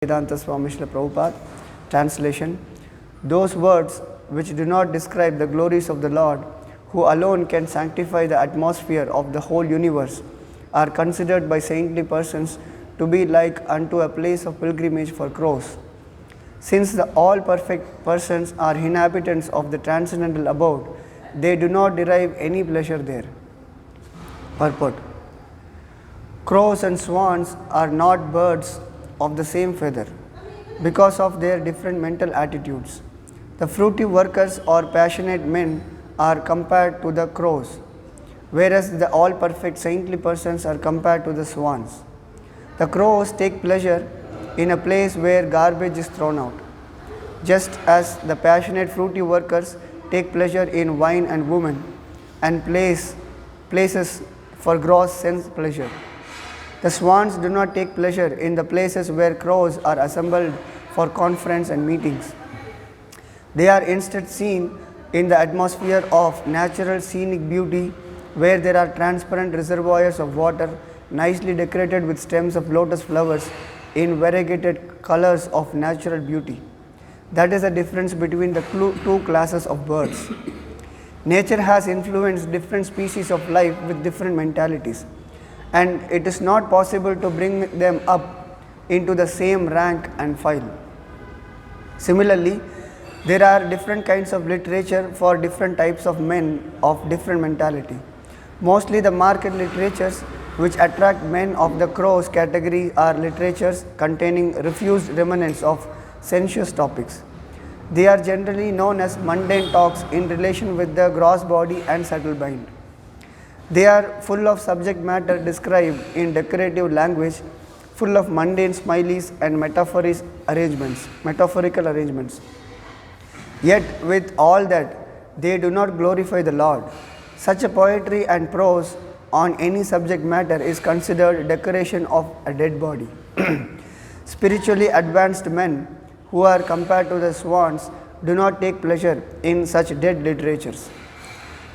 Bhaktivedanta Swami Srila Prabhupada. Translation: those words which do not describe the glories of the Lord, who alone can sanctify the atmosphere of the whole universe, are considered by saintly persons to be like unto a place of pilgrimage for crows. Since the all perfect persons are inhabitants of the transcendental abode, they do not derive any pleasure there. Purport: crows and swans are not birds of the same feather because of their different mental attitudes. The fruitive workers or passionate men are compared to the crows, whereas the all perfect saintly persons are compared to the swans. The crows take pleasure in a place where garbage is thrown out, just as the passionate fruitive workers take pleasure in wine and women and places for gross sense pleasure. The swans do not take pleasure in the places where crows are assembled for conference and meetings. They are instead seen in the atmosphere of natural scenic beauty, where there are transparent reservoirs of water nicely decorated with stems of lotus flowers in variegated colors of natural beauty. That is the difference between the two classes of birds. Nature has influenced different species of life with different mentalities, and it is not possible to bring them up into the same rank and file. Similarly, there are different kinds of literature for different types of men of different mentality. Mostly the marked literatures which attract men of the crows category are literatures containing refused remnants of sensuous topics. They are generally known as mundane talks in relation with the gross body and subtle mind. They are full of subject matter described in decorative language, full of mundane smileys and metaphorical arrangements. Yet with all that, they do not glorify the Lord. Such a poetry and prose on any subject matter is considered decoration of a dead body. Spiritually advanced men, who are compared to the swans, do not take pleasure in such dead literatures,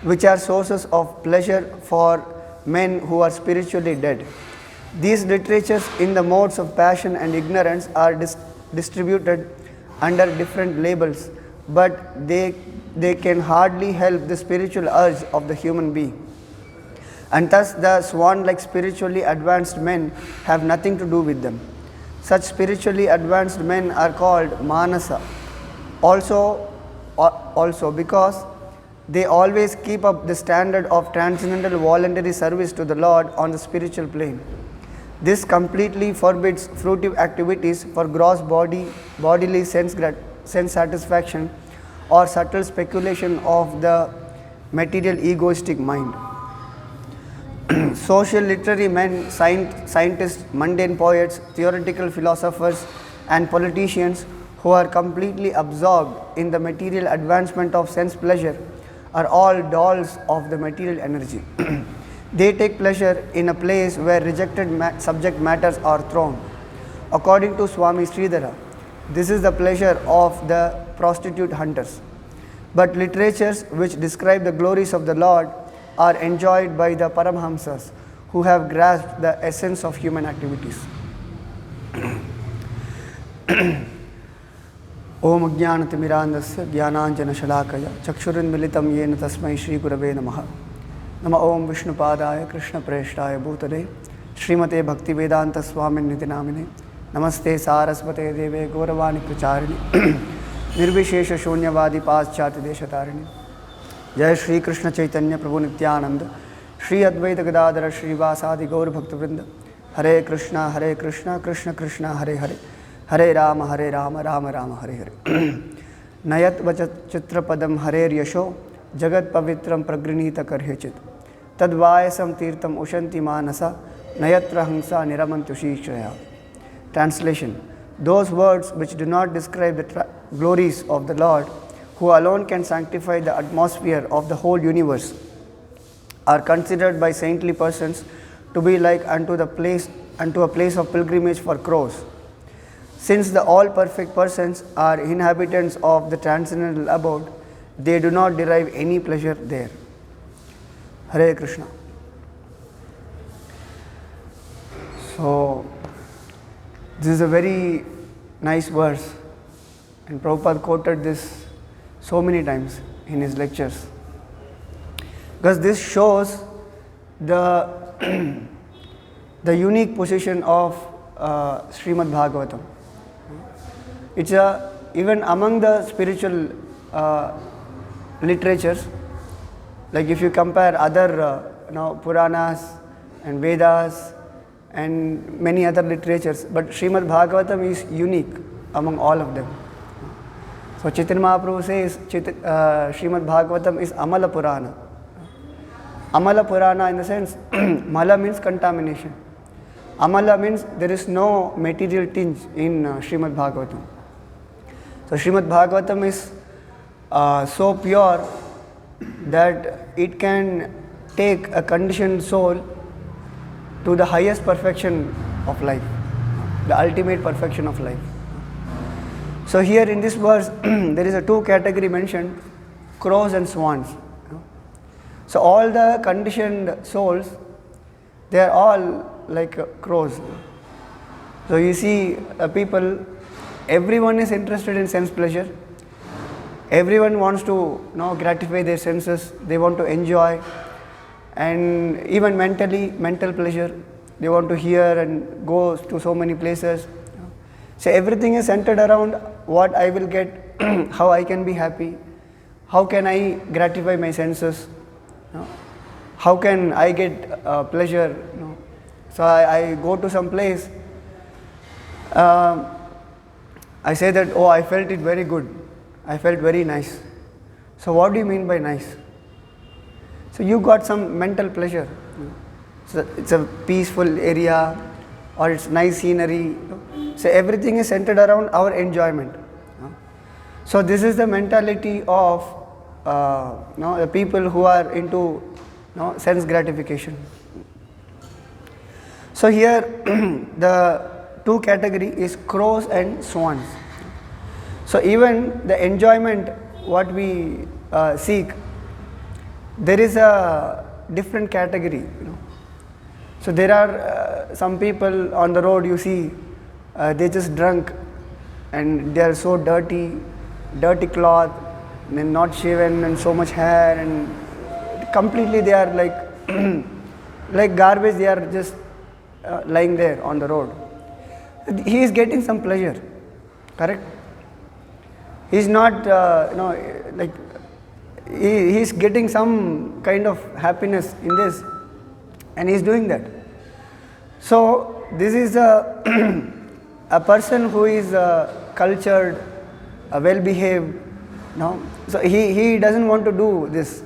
which are sources of pleasure for men who are spiritually dead. These literatures in the modes of passion and ignorance are distributed under different labels, but they can hardly help the spiritual urge of the human being. And thus the swan-like spiritually advanced men have nothing to do with them. Such spiritually advanced men are called manasa, also because they always keep up the standard of transcendental voluntary service to the Lord on the spiritual plane. This completely forbids fruitive activities for gross bodily sense satisfaction or subtle speculation of the material egoistic mind. Social literary men, scientists, mundane poets, theoretical philosophers, and politicians who are completely absorbed in the material advancement of sense pleasure are all dolls of the material energy. They take pleasure in a place where rejected subject matters are thrown. According to Swami Sridhara, this is the pleasure of the prostitute hunters. But literatures which describe the glories of the Lord are enjoyed by the Paramhamsas, who have grasped the essence of human activities. Om Ajnanatimirandasya Jnananjana Shalakaya Chakshurinmilitam Yena Tasmai Shri Gurave Namaha. Nama Om Vishnupadaya Krishna Preshtaya Bhutale Srimate Bhaktivedanta Swamin Nitinamine Namaste Sarasvate Deve Gauravani Pracharini Nirvishesha Shunyavadi Paschati Deshatarini Jai Shri Krishna Chaitanya Prabhu Nityananda Shri Advaita Gadadhara Shri Vasadi Gaur Bhakta Vrinda Hare Krishna Krishna Krishna Hare Hare Hare Rama Rama Rama Hare Hare Nayat Vachat Chitrapadam Hare Yasho Jagat Pavitram Pragrinita Karhechit Tadvayasam Tirtam Ushanti Manasa Nayatra Hansa Niramantu Shishaya. Translation: those words which do not describe the glories of the Lord, who alone can sanctify the atmosphere of the whole universe, are considered by saintly persons to be like unto a place of pilgrimage for crows. Since the all perfect persons are inhabitants of the transcendental abode, they do not derive any pleasure there. Hare Krishna. So, this is a very nice verse, and Prabhupada quoted this so many times in his lectures, because this shows the the unique position of Srimad Bhagavatam. It's even among the spiritual literatures, like if you compare other Puranas and Vedas and many other literatures, but Srimad Bhagavatam is unique among all of them. So Chaitanya Mahaprabhu says Srimad Bhagavatam is Amala Purana. Amala Purana in the sense, Mala means contamination. Amala means there is no material tinge in Srimad Bhagavatam. So Srimad Bhagavatam is so pure that it can take a conditioned soul to the highest perfection of life, the ultimate perfection of life. So here in this verse, there is a two category mentioned, crows and swans. So all the conditioned souls, they are all like crows. So you see people, everyone is interested in sense pleasure. Everyone wants to gratify their senses. They want to enjoy, and even mental pleasure. They want to hear and go to so many places. So everything is centered around what I will get, how I can be happy, how can I gratify my senses, how can I get pleasure. So I go to some place, I say that, oh, I felt it very good, I felt very nice. So what do you mean by nice? So you got some mental pleasure. So it's a peaceful area, or it's nice scenery. So everything is centered around our enjoyment. So this is the mentality of the people who are into sense gratification. So here the two category is crows and swans. So even the enjoyment what we seek, there is a different category. So there are some people on the road, you see, they just drunk and they are so dirty cloth, and not shaven, and so much hair, and completely they are like like garbage. They are just lying there on the road. He is getting some pleasure, correct? He is not like he is getting some kind of happiness in this, and he is doing that. So this is a person who is cultured, well behaved. So he doesn't want to do this.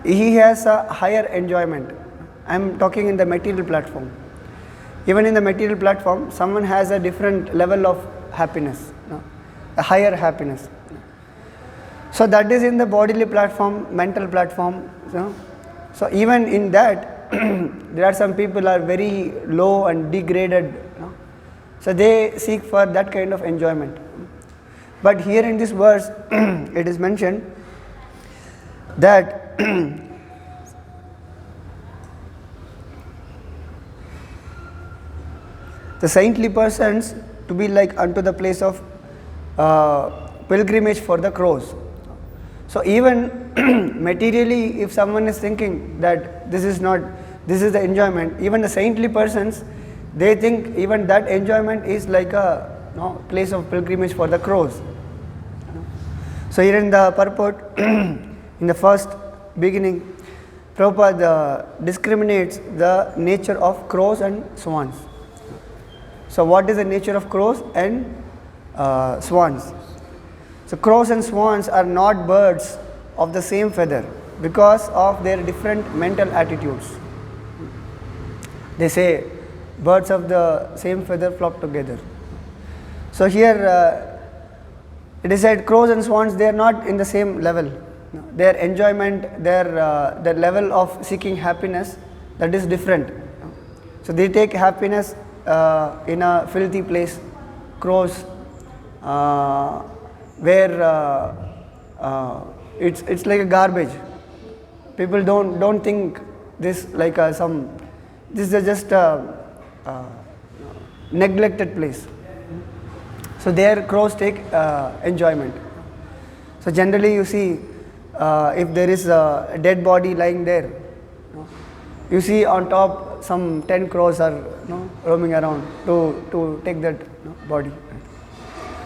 He has a higher enjoyment. I am talking in the material platform. Even in the material platform, someone has a different level of happiness, a higher happiness. So that is in the bodily platform, mental platform. So even in that, there are some people are very low and degraded. So they seek for that kind of enjoyment. But here in this verse, it is mentioned that the saintly persons to be like unto the place of pilgrimage for the crows. So even materially, if someone is thinking that this is the enjoyment, even the saintly persons, they think even that enjoyment is like a place of pilgrimage for the crows. So here in the purport, in the first beginning, Prabhupada discriminates the nature of crows and swans. So what is the nature of crows and swans? So crows and swans are not birds of the same feather because of their different mental attitudes. They say birds of the same feather flock together. So here it is said crows and swans, they are not in the same level. Their enjoyment, their level of seeking happiness, that is different. So they take happiness in a filthy place, crows, where it's like a garbage. People don't think this like this is just a neglected place. So there crows take enjoyment. So generally you see if there is a dead body lying there, you see on top some 10 crows are roaming around to take that body.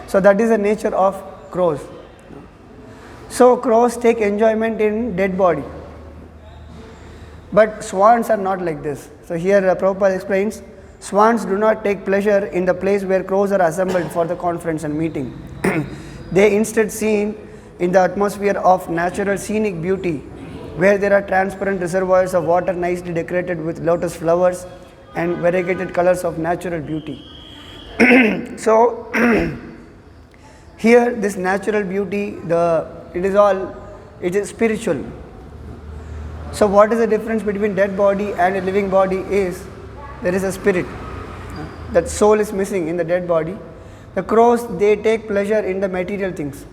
So that is the nature of crows. So crows take enjoyment in dead body. But swans are not like this. So here Prabhupada explains, swans do not take pleasure in the place where crows are assembled for the conference and meeting. They instead seen in the atmosphere of natural scenic beauty, where there are transparent reservoirs of water nicely decorated with lotus flowers and variegated colors of natural beauty. So here this natural beauty, it is spiritual. So what is the difference between dead body and a living body is, there is a spirit. That soul is missing in the dead body. The crows, they take pleasure in the material things.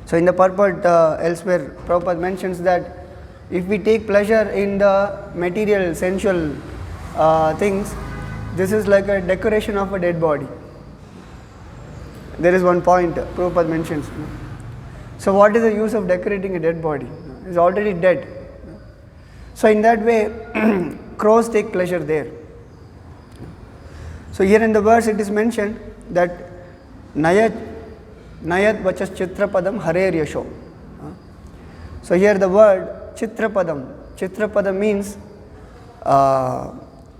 So in the purport elsewhere, Prabhupada mentions that if we take pleasure in the material, sensual things, this is like a decoration of a dead body. There is one point Prabhupada mentions. So what is the use of decorating a dead body? It's already dead. So in that way, crows take pleasure there. So here in the verse it is mentioned that Nayat vachas chitrapadam harer yasho. So here the word chitrapadam means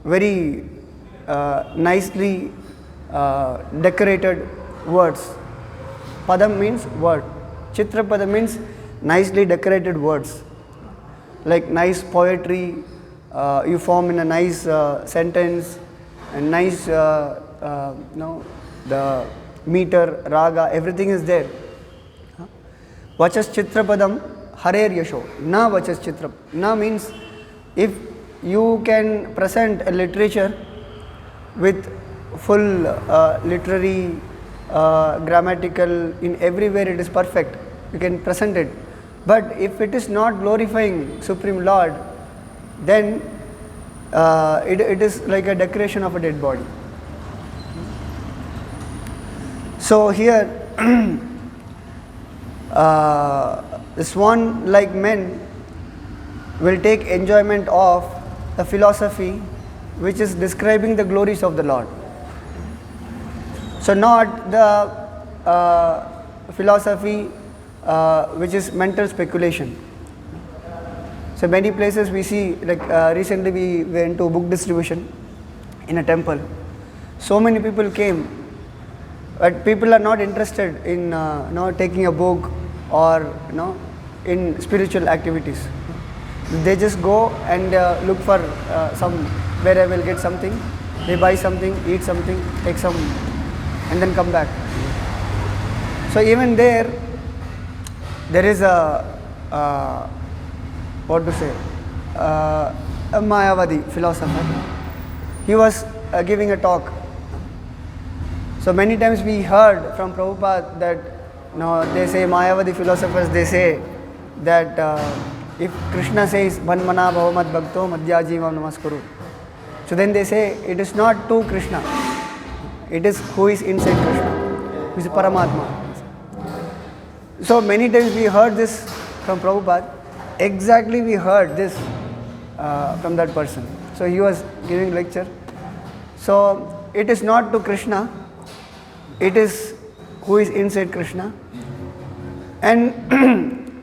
very nicely decorated words. Padam means word. Chitrapadam means nicely decorated words. Like nice poetry, you form in a nice sentence, and nice, the meter, raga, everything is there. Vachas chitrapadam harer yasho. Na vachas chitra. Na means if you can present a literature with full literary, grammatical, in everywhere it is perfect, you can present it. But if it is not glorifying Supreme Lord, then it is like a decoration of a dead body. So here, the swan-like men will take enjoyment of the philosophy which is describing the glories of the Lord. So not the philosophy which is mental speculation. So many places we see, like recently we went to book distribution in a temple. So many people came, but people are not interested in taking a book or in spiritual activities. They just go and look for where I will get something. They buy something, eat something, take some, and then come back. So even there is a Mayavadi philosopher. He was giving a talk. So many times we heard from Prabhupada that they say, Mayavadi philosophers, they say that if Krishna says Manmana Bhavamat Bhakto Madhyajivam Namaskuru, so then they say it is not to Krishna, it is who is inside Krishna, who is Paramatma. So many times we heard this from Prabhupada. Exactly we heard this from that person. So he was giving lecture. So it is not to Krishna, it is who is inside Krishna. And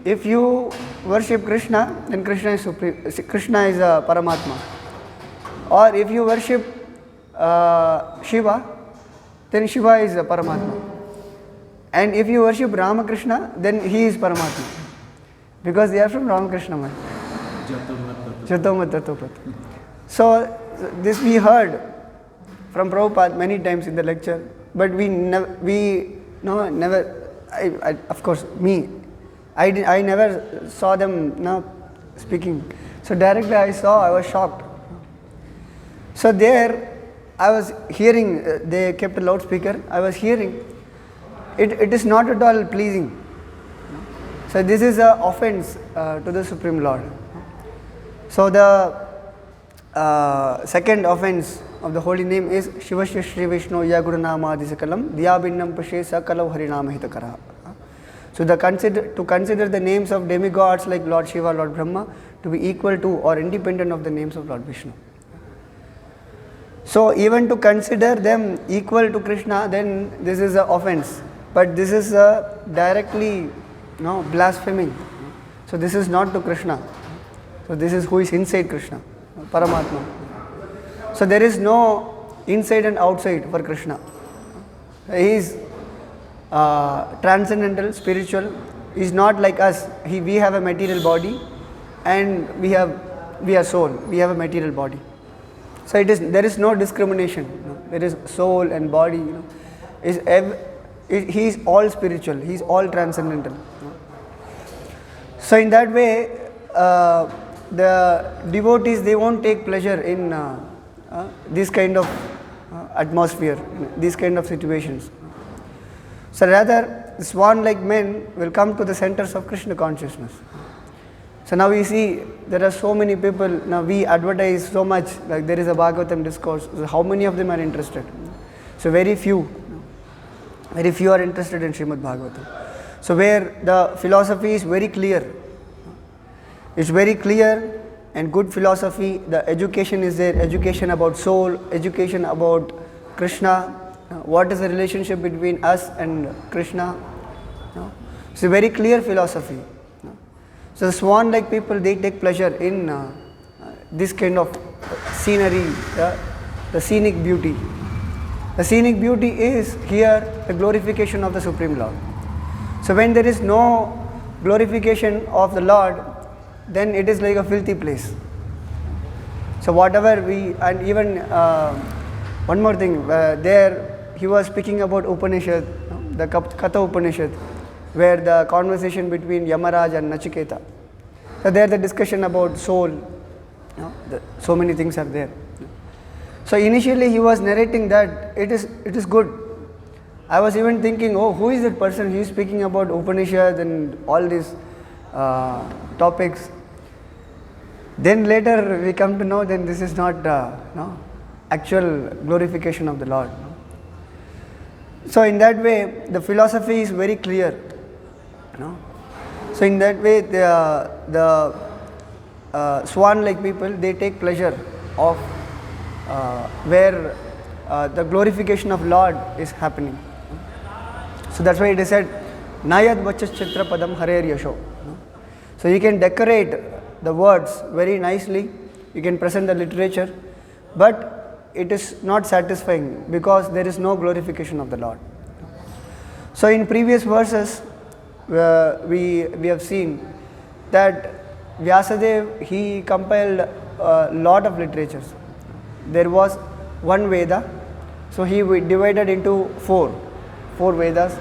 if you worship Krishna, then Krishna is supreme. Krishna is Paramatma. Or if you worship Shiva, then Shiva is Paramatma. And if you worship Ramakrishna, then he is Paramatma. Because they are from Ramakrishna Mat. Jatomat Tatopat. So this we heard from Prabhupada many times in the lecture, but we never, of course, I never saw them speaking. So directly I was shocked. So there I was hearing, they kept a loudspeaker, I was hearing, it is not at all pleasing. So this is an offense to the Supreme Lord. So the second offense of the holy name is Shivasya Shri Vishnu Yagurunama Adisakalam Diyabhinnam Pashe Sakalau Harinama Hitakara. So to consider the names of demigods like Lord Shiva, Lord Brahma to be equal to or independent of the names of Lord Vishnu. So even to consider them equal to Krishna, then this is an offense. But this is directly blaspheming. So this is not to Krishna. So this is who is inside Krishna, Paramatma. So there is no inside and outside for Krishna. He is transcendental, spiritual. He is not like us. We have a material body, and we are soul. We have a material body. So there is no discrimination. There is soul and body. He is all spiritual. He is all transcendental. So in that way, the devotees, they won't take pleasure in this kind of atmosphere, these kind of situations. So rather, swan-like men will come to the centers of Krishna consciousness. So now we see there are so many people, now we advertise so much, like there is a Bhagavatam discourse, so how many of them are interested? So very few are interested in Srimad Bhagavatam. So where the philosophy is very clear, it's very clear and good philosophy, the education is there, education about soul, education about Krishna, what is the relationship between us and Krishna. It's a very clear philosophy. So the swan-like people, they take pleasure in this kind of scenery, the scenic beauty. The scenic beauty is here the glorification of the Supreme Lord. So when there is no glorification of the Lord, then it is like a filthy place. So whatever and even one more thing, there he was speaking about Upanishad, the Katha Upanishad, where the conversation between Yamaraj and Nachiketa. So there the discussion about soul, so many things are there. So initially he was narrating that it is good. I was even thinking, oh, who is that person? He is speaking about Upanishad and all these topics. Then later we come to know then this is not actual glorification of the Lord. So in that way the philosophy is very clear. So in that way the swan-like people, they take pleasure of where the glorification of Lord is happening. So that's why it is said, Nayad Vachas Chitra Padam Harer Yasho. So you can decorate the words very nicely, you can present the literature, but it is not satisfying because there is no glorification of the Lord. So in previous verses, we have seen that Vyasadeva, he compiled a lot of literatures. There was one Veda, so he divided into four Vedas,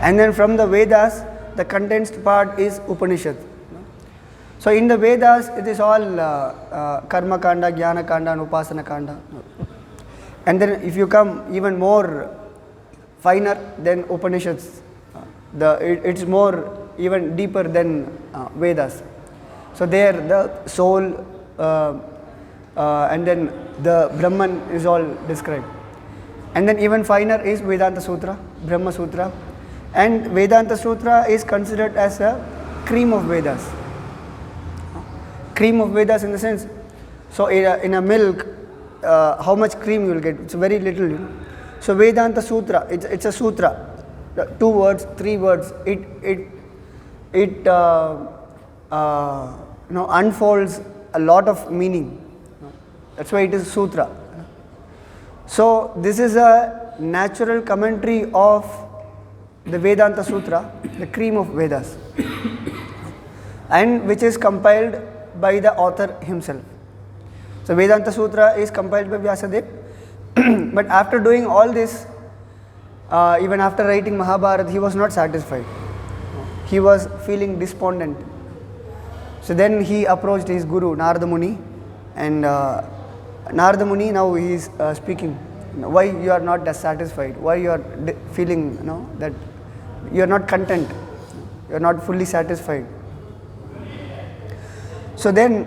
and then from the Vedas the condensed part is Upanishad. So in the Vedas it is all Karma Kanda, Jnana Kanda and Upasana Kanda. And then if you come even more finer, then Upanishads, it's more even deeper than Vedas. So there the soul and then the Brahman is all described. And then even finer is Vedanta Sutra, Brahma Sutra. And Vedanta Sutra is considered as a cream of Vedas. Cream of Vedas in the sense, so in a milk, how much cream you will get? It's very little. So Vedanta Sutra, it's a sutra. 2 words, 3 words. It unfolds a lot of meaning. That's why it is sutra. So this is a natural commentary of the Vedanta Sutra, the cream of Vedas, and which is compiled by the author himself. So Vedanta Sutra is compiled by Vyasadeva, but after doing all this, even after writing Mahabharata, he was not satisfied. He was feeling despondent. So then he approached his guru, Narada Muni, and Narada Muni, now he is speaking, why you are not satisfied, why you are feeling that you are not content, you are not fully satisfied. So then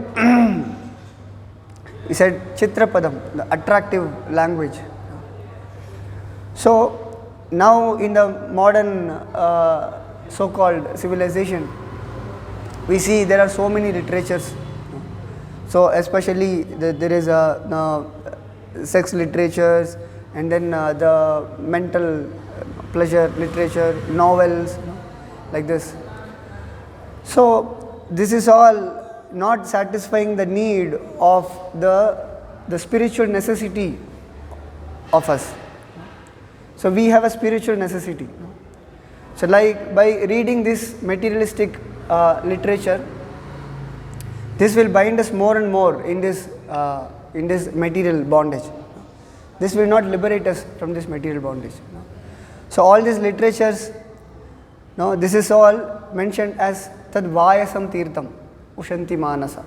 He said Chitrapadam, the attractive language. So now in the modern so-called civilization, we see there are so many literatures. So especially there is sex literatures, and then the mental pleasure literature, novels, like this. So this is all not satisfying the need of the spiritual necessity of us. So we have a spiritual necessity. So like by reading this materialistic literature, this will bind us more and more in this material bondage. This will not liberate us from this material bondage. So all these literatures, this is all mentioned as tad vayasam tirtham ushanti manasa.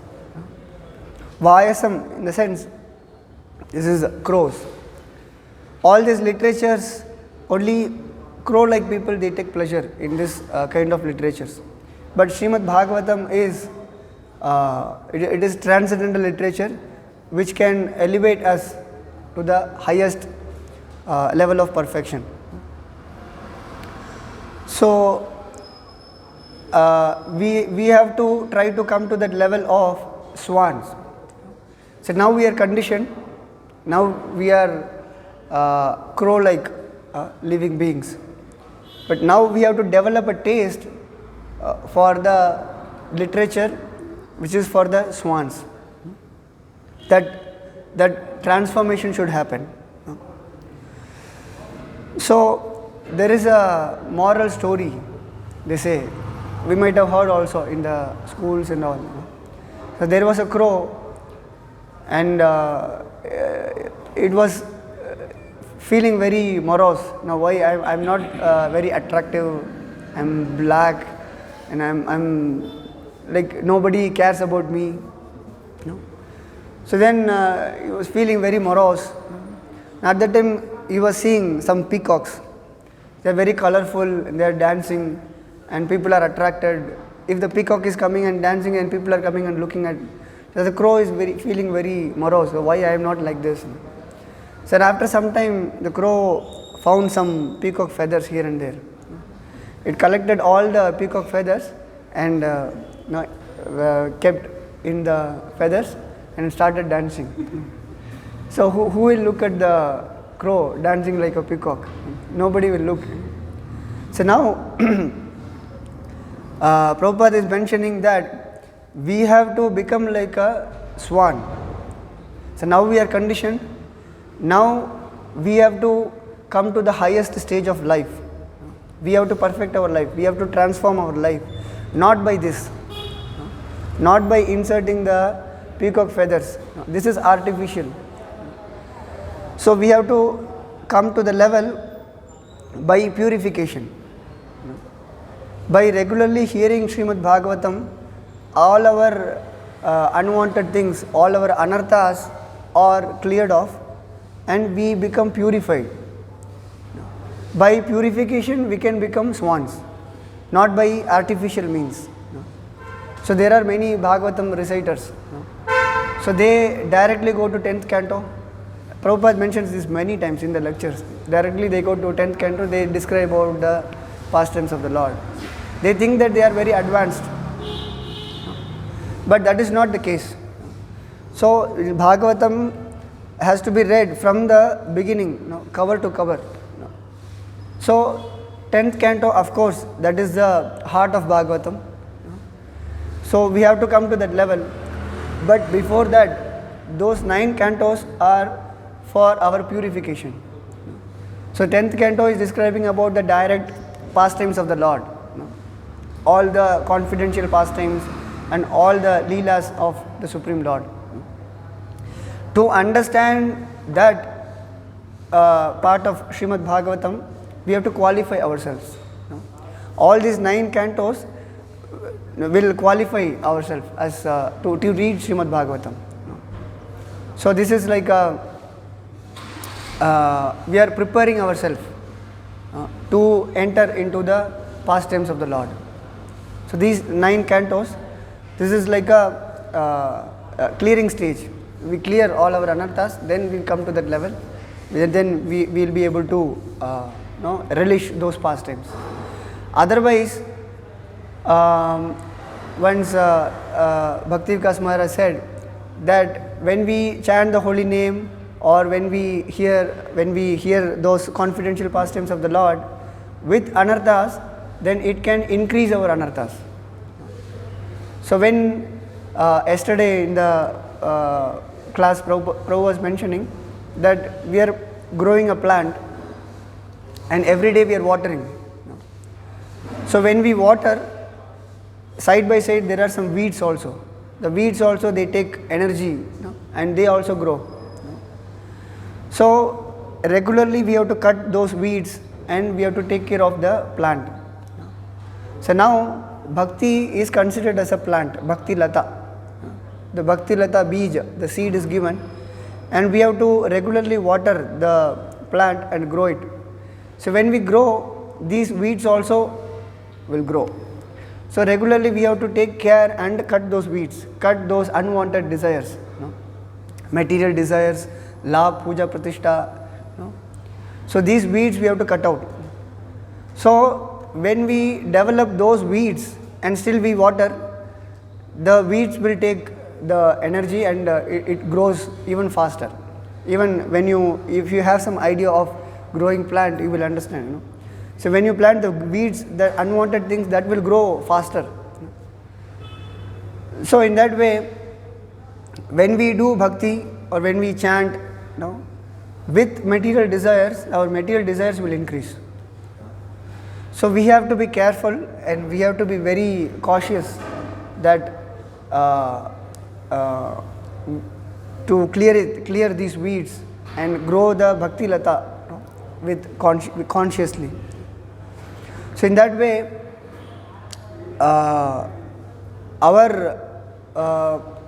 Vayasam, in the sense, this is crows. All these literatures, only crow-like people, they take pleasure in this kind of literatures. But Srimad Bhagavatam is it is transcendental literature which can elevate us to the highest level of perfection. So we have to try to come to that level of swans. So now we are conditioned, now we are crow-like living beings. But now we have to develop a taste for the literature which is for the swans. That transformation should happen. So there is a moral story, they say. We might have heard also in the schools and all. So there was a crow, and it was feeling very morose. Now why I'm not very attractive, I'm black, and I'm like nobody cares about me. So then he was feeling very morose. At that time he was seeing some peacocks. They are very colorful and they are dancing and people are attracted. If the peacock is coming and dancing and people are coming and looking at, so the crow is feeling very morose. So why I am not like this? So after some time the crow found some peacock feathers here and there. It collected all the peacock feathers and kept in the feathers and started dancing. So who will look at the crow dancing like a peacock? Nobody will look. So now Prabhupada is mentioning that we have to become like a swan. So now we are conditioned. Now we have to come to the highest stage of life. We have to perfect our life. We have to transform our life. Not by this. Not by inserting the peacock feathers. This is artificial. So we have to come to the level by purification. By regularly hearing Srimad Bhagavatam, all our unwanted things, all our anarthas are cleared off and we become purified. By purification we can become swans, not by artificial means. So there are many Bhagavatam reciters. So they directly go to 10th canto. Prabhupada mentions this many times in the lectures. Directly they go to 10th canto, they describe about the pastimes of the Lord. They think that they are very advanced. But that is not the case. So Bhagavatam has to be read from the beginning, cover to cover. So 10th canto, of course, that is the heart of Bhagavatam. So we have to come to that level. But before that, those 9 cantos are for our purification. So 10th canto is describing about the direct pastimes of the Lord. All the confidential pastimes and all the leelas of the Supreme Lord. To understand that part of Srimad Bhagavatam, we have to qualify ourselves. All these 9 cantos will qualify ourselves as to read Srimad Bhagavatam. So this is like we are preparing ourselves to enter into the pastimes of the Lord. So these 9 cantos, this is like a clearing stage. we clear all our anarthas, then we come to that level. Then we will be able to relish those pastimes. Otherwise, once Bhakti Vikas Maharaj said that when we chant the holy name, or when we hear those confidential pastimes of the Lord with anarthas, then it can increase our anarthas. So when yesterday in the class, Prabhu was mentioning that we are growing a plant and every day we are watering. So when we water, side by side there are some weeds also. The weeds also, they take energy, and they also grow. So regularly we have to cut those weeds and we have to take care of the plant. So now bhakti is considered as a plant, bhakti lata. The bhakti lata bija, the seed is given, and we have to regularly water the plant and grow it. So when we grow, these weeds also will grow. So regularly we have to take care and cut those weeds, cut those unwanted desires, material desires, labh, puja, pratishtha. So these weeds we have to cut out. So when we develop those weeds and still we water, the weeds will take the energy and it grows even faster. Even if you have some idea of growing plant, you will understand. So when you plant the weeds, the unwanted things, that will grow faster. So in that way, when we do bhakti or when we chant, with material desires, our material desires will increase. So we have to be careful and we have to be very cautious that to clear these weeds and grow the bhakti lata consciously. So in that way, our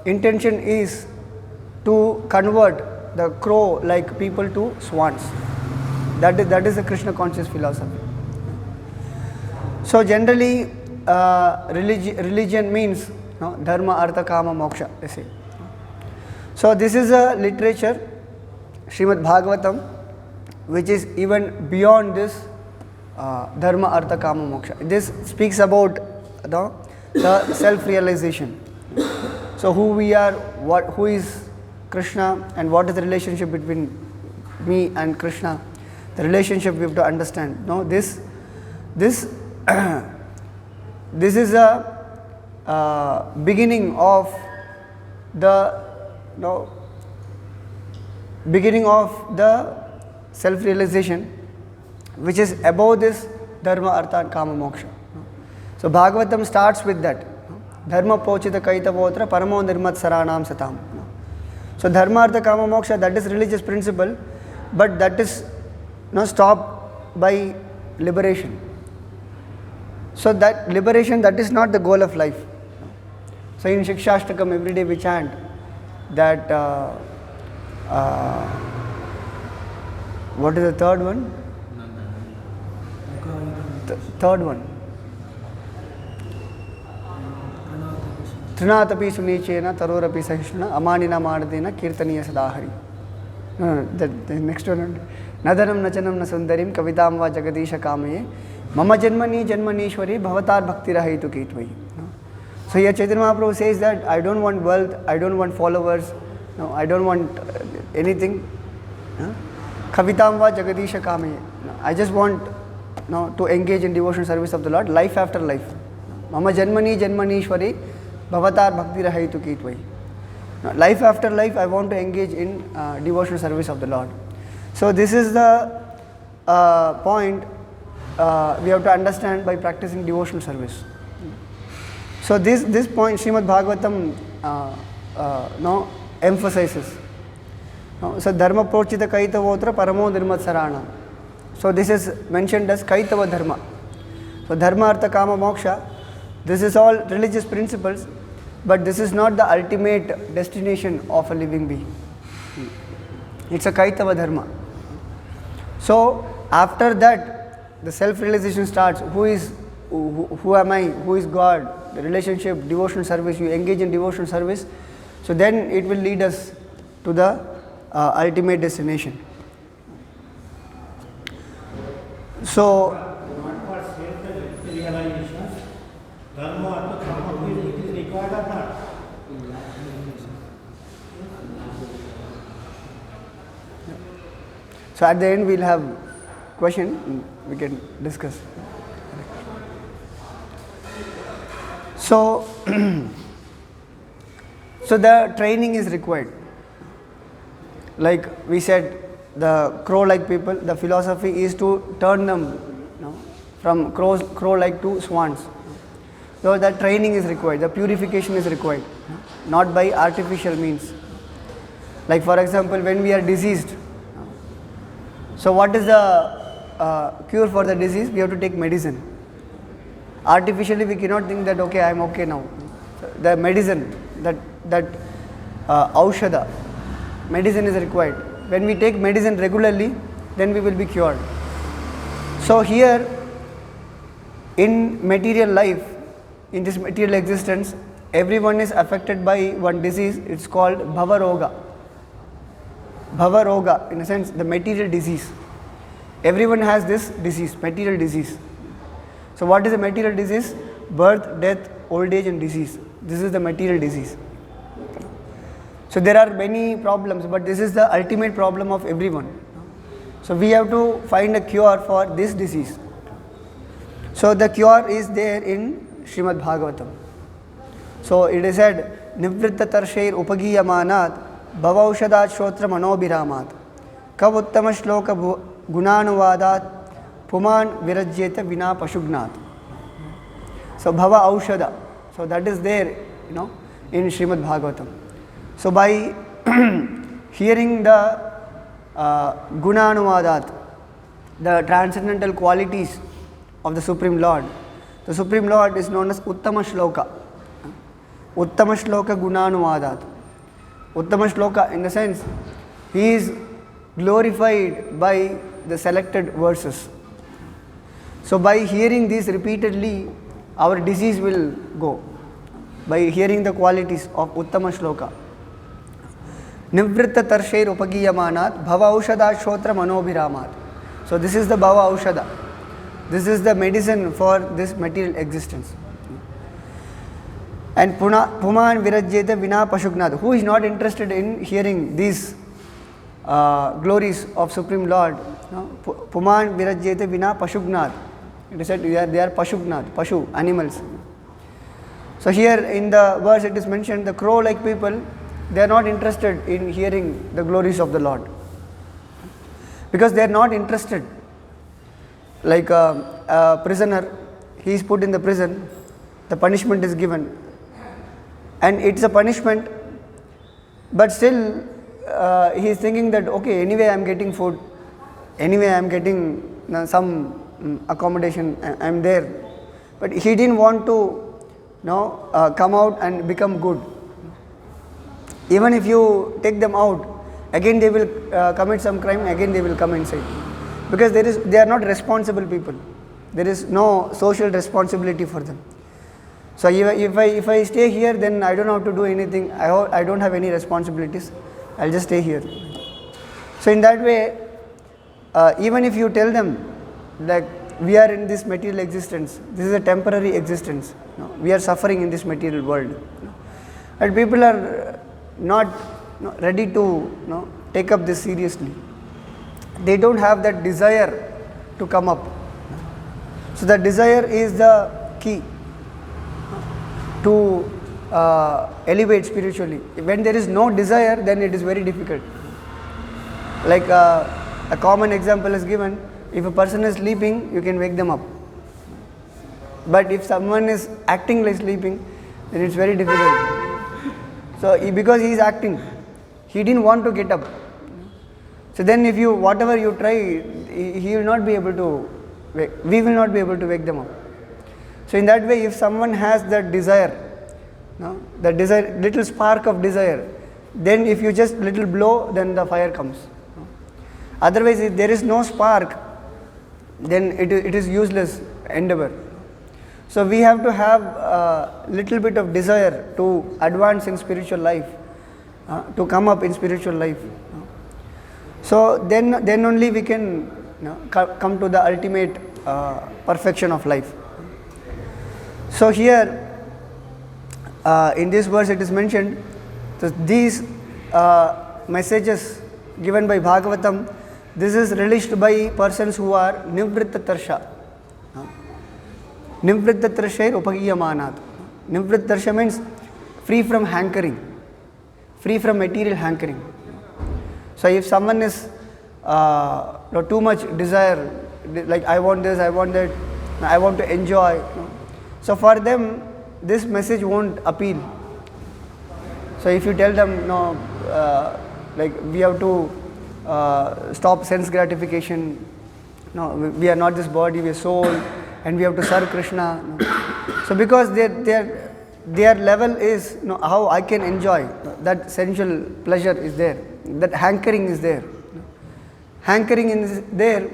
intention is to convert the crow-like people to swans. That is the Krishna conscious philosophy. So generally, religion means dharma, artha, kama, moksha, they say. So this is a literature, Srimad Bhagavatam, which is even beyond this dharma, artha, kama, moksha. This speaks about the self-realization. So who we are, who is Krishna, and what is the relationship between me and Krishna. The relationship we have to understand. This is a beginning of the self-realization, which is above this dharma, artha and kama, moksha. So Bhagavatam starts with that. Dharma pochita kaitavotra paramo nirmat saranam satam. So dharma, artha, kama, moksha, that is religious principle, but that is not stopped by liberation. So that liberation, that is not the goal of life. So in Shikshashtakam every day we chant that what is the third one? Third one. Trinatapi sunichena tarorapi sahishna amanina madadena kirtaniya sadahari. The next one. Nadaram nachanam nasundarim kavitam va jagadisha kamaye mama janmani janmanishwari bhavatar bhakti rahitu kitvai. So here Chaitanya Mahaprabhu says that I don't want wealth, I don't want followers, I don't want anything. Kavitam va jagadisha kamaye. I just want to engage in devotional service of the Lord, life after life. Mama janmani janmanishwari bhavatar bhakti rahitu kitvai. Life after life, I want to engage in devotional service of the Lord. So this is the point we have to understand by practicing devotional service. So this point Srimad Bhagavatam emphasizes. So dharma prochita kaitavotra paramo nirmat sarana. So this is mentioned as kaitava dharma. So dharma, artha, kama, moksha, this is all religious principles, but this is not the ultimate destination of a living being. It's a kaitava dharma. So after that, the self-realization starts. Who am I? Who is God? The relationship, devotional service. You engage in devotional service. So then it will lead us to the ultimate destination. So, not for self-realization, dharma or karma, it is required or not? so at the end we'll have question, we can discuss. So, so the training is required. Like we said, the crow-like people, the philosophy is to turn them from crow-like to swans. So that training is required, the purification is required, not by artificial means. Like for example, when we are diseased, so what is the cure for the disease? We have to take medicine. Artificially we cannot think that okay, I am okay now. The medicine, that aushadha, medicine is required. When we take medicine regularly, then we will be cured. So here in material life, in this material existence, everyone is affected by one disease. It's called bhavaroga. Bhavaroga, in a sense, the material disease. Everyone has this disease, material disease. So what is the material disease? Birth, death, old age and disease. This is the material disease. So there are many problems, but this is the ultimate problem of everyone. So we have to find a cure for this disease. So the cure is there in Srimad Bhagavatam. So it is said, Nivritta Tarshair Upagiyamanat Bhavaushadhat Shotra Manobhiramat Kavuttama Shloka Gunanuvadat Puman Virajyeta Vina Pashugnat. So Bhava Aushada. So that is there, in Srimad Bhagavatam. So by hearing the Gunanuvadat, the transcendental qualities of the Supreme Lord, the Supreme Lord is known as Uttama Shloka. Uttama Shloka Gunanuvadat. Uttama Shloka, in the sense, he is glorified by the selected verses. So by hearing these repeatedly, our disease will go. By hearing the qualities of Uttama Shloka. Nivritta Tarshair Upagiyamanat Bhava Aushadha Shotra Manobhiramat. So this is the Bhava Aushadha. This is the medicine for this material existence. And Puman Virajyeta Vina Pashugnat. Who is not interested in hearing these glories of Supreme Lord? Puman Virajyeta Vina Pashugnat. It is said they are Pashugnat, Pashu, animals. So here in the verse it is mentioned, the crow-like people, they are not interested in hearing the glories of the Lord. Because they are not interested. Like a prisoner, he is put in the prison, the punishment is given. And it's a punishment, but still he is thinking that okay, anyway I am getting food, anyway I am getting some accommodation, I am there. But he didn't want to come out and become good. Even if you take them out, again they will commit some crime, again they will come inside. Because they are not responsible people. There is no social responsibility for them. So if I stay here, then I don't have to do anything. I don't have any responsibilities. I'll just stay here. So in that way, even if you tell them like we are in this material existence, this is a temporary existence. We are suffering in this material world. And people are not ready to take up this seriously. They don't have that desire to come up. So the desire is the key to elevate spiritually. When there is no desire, then it is very difficult. Like a common example is given, if a person is sleeping, you can wake them up. But if someone is acting like sleeping, then it's very difficult. So because he is acting, he didn't want to get up. So then if whatever you try, he will not be able to we will not be able to wake them up. So in that way, if someone has that desire, the desire, little spark of desire, then if you just little blow, then the fire comes. Otherwise, if there is no spark, then it is useless endeavor. So we have to have a little bit of desire to advance in spiritual life. to come up in spiritual life. So then only we can come to the ultimate perfection of life. So here in this verse it is mentioned that these messages given by Bhagavatam, this is relished by persons who are nivritta tarsha. Nivritta tarshair upagiyamanat. Nivritta tarsha means free from hankering, free from material hankering. So if someone is too much desire, like I want this, I want that, I want to enjoy, so for them this message won't appeal. So if you tell them no, like we have to stop sense gratification, no, we are not this body, we are soul, and we have to serve Krishna. So because their level is how I can enjoy, that sensual pleasure is there, that hankering is there. Hankering is there,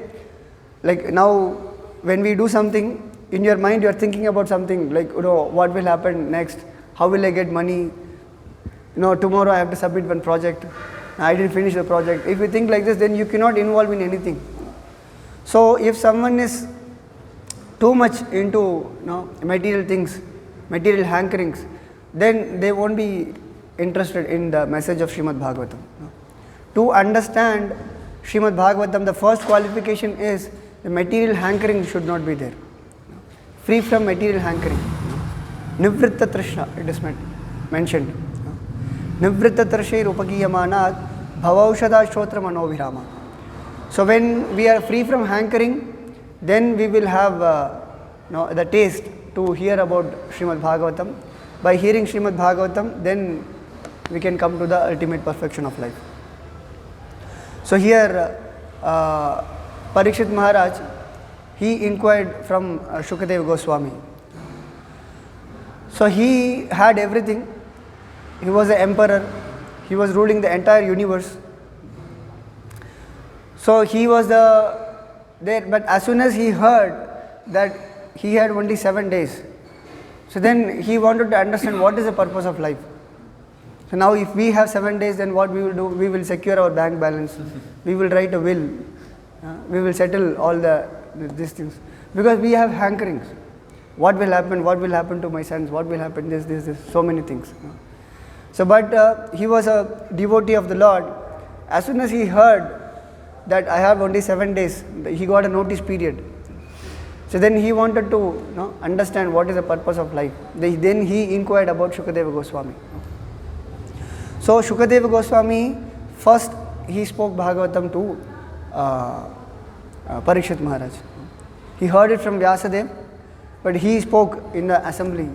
like now when we do something, in your mind you are thinking about something like what will happen next, how will I get money, tomorrow I have to submit one project, I didn't finish the project. If you think like this, then you cannot involve in anything. So if someone is too much into material things, material hankerings, then they won't be interested in the message of Srimad Bhagavatam. To understand Srimad Bhagavatam, the first qualification is the material hankering should not be there. Free from material hankering. Nivritta trishna, it is mentioned. Nivritta trishir upagiyamanat bhavaushada shrotra manovirama. So when we are free from hankering, then we will have the taste to hear about Srimad Bhagavatam. By hearing Srimad Bhagavatam, then we can come to the ultimate perfection of life. So here Parikshit Maharaj, he inquired from Shukadeva Goswami. So he had everything. He was the emperor. He was ruling the entire universe. So he was there, but as soon as he heard that he had only 7 days, so then he wanted to understand what is the purpose of life. So now if we have 7 days, then what we will do? We will secure our bank balance. We will write a will. We will settle all these things. Because we have hankerings. What will happen? What will happen to my sons? What will happen? This, so many things. So but he was a devotee of the Lord. As soon as he heard that I have only 7 days, he got a notice period. So then he wanted to understand what is the purpose of life. Then he inquired about Shukadeva Goswami. So Shukadeva Goswami, first he spoke Bhagavatam to Parikshit Maharaj. He heard it from Vyasadeva, but he spoke in the assembly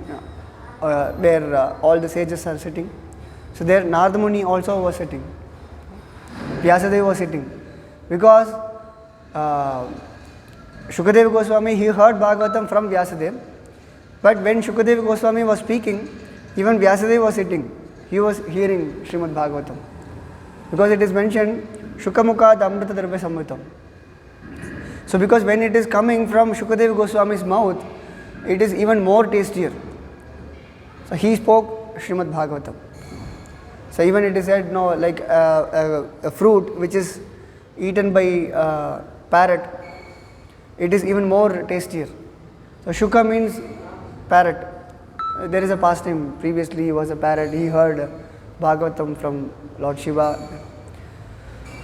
where all the sages are sitting. So there Narada Muni also was sitting. Vyasadeva was sitting. Because Shukadeva Goswami, he heard Bhagavatam from Vyasadeva, but when Shukadeva Goswami was speaking, even Vyasadeva was sitting. He was hearing Srimad Bhagavatam. Because it is mentioned, Shukamukad Amrita Drabya Samhitam. So because when it is coming from Shukadeva Goswami's mouth, it is even more tastier. So he spoke Srimad Bhagavatam. So even it is said, like a fruit which is eaten by parrot, it is even more tastier. So Shuka means parrot. There is a past name. Previously he was a parrot. He heard Bhagavatam from Lord Shiva.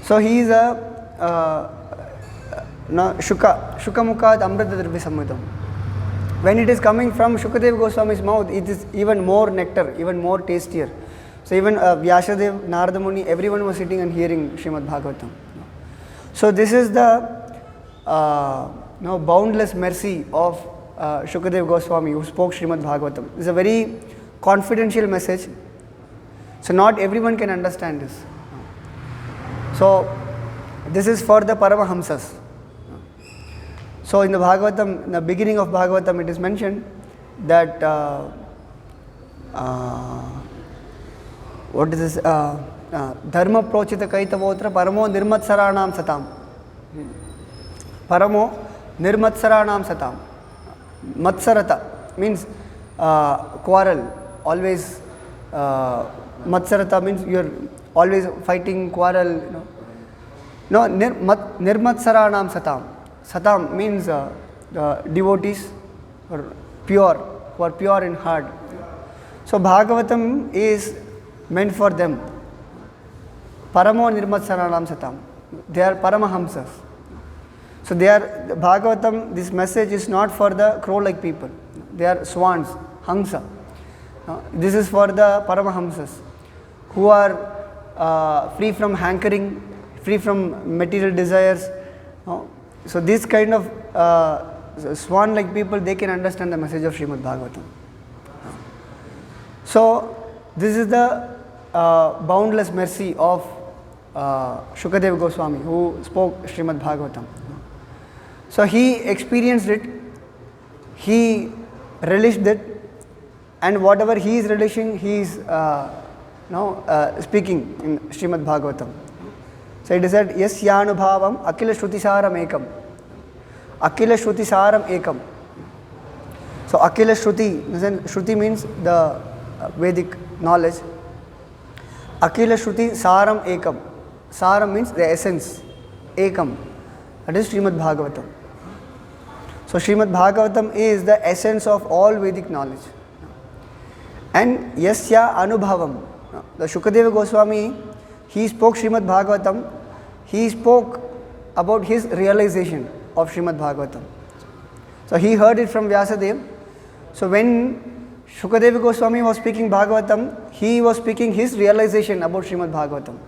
So he is a Shukamukad Amrita Drabya Samhitam. When it is coming from Shukadeva Goswami's mouth, it is even more nectar, even more tastier. So even Vyasadeva, Narada Muni, everyone was sitting and hearing Srimad Bhagavatam. So this is the boundless mercy of Shukadeva Goswami who spoke Srimad Bhagavatam. It's a very confidential message. So not everyone can understand this. So this is for the Paramahamsas. So in the Bhagavatam, in the beginning of Bhagavatam, it is mentioned that what is this? Dharma prochita kaitavotra paramo nirmatsaranam satam. Paramo nirmatsaranam satam. Matsarata means quarrel, always Matsarata means you are always fighting, quarrel. No, nirmatsaranam satam. Satam means devotees or pure, who are pure in heart. So Bhagavatam is meant for them. Paramo nirmatsaranam satam. They are Paramahamsas. So they are Bhagavatam. This message is not for the crow-like people. They are swans, Hamsa. This is for the Paramahamsas, who are free from hankering, free from material desires. So this kind of swan-like people, they can understand the message of Srimad Bhagavatam. So this is the boundless mercy of Shukadeva Goswami, who spoke Srimad Bhagavatam. So he experienced it, he relished it, and whatever he is relishing, he is speaking in Srimad Bhagavatam. So it is said, Yasyanubhavam Akila Shrutisaram Ekam. Akila Shrutisaram Ekam. So Akila Shruti, Shruti means the Vedic knowledge. Akila Shruti Saram Ekam. Saram means the essence. Ekam. That is Srimad Bhagavatam. So Srimad Bhagavatam is the essence of all Vedic knowledge. And Yasya Anubhavam. The Shukadeva Goswami, he spoke Srimad Bhagavatam. He spoke about his realization of Srimad Bhagavatam. So he heard it from Vyasadeva. So when Shukadeva Goswami was speaking Bhagavatam, he was speaking his realization about Srimad Bhagavatam.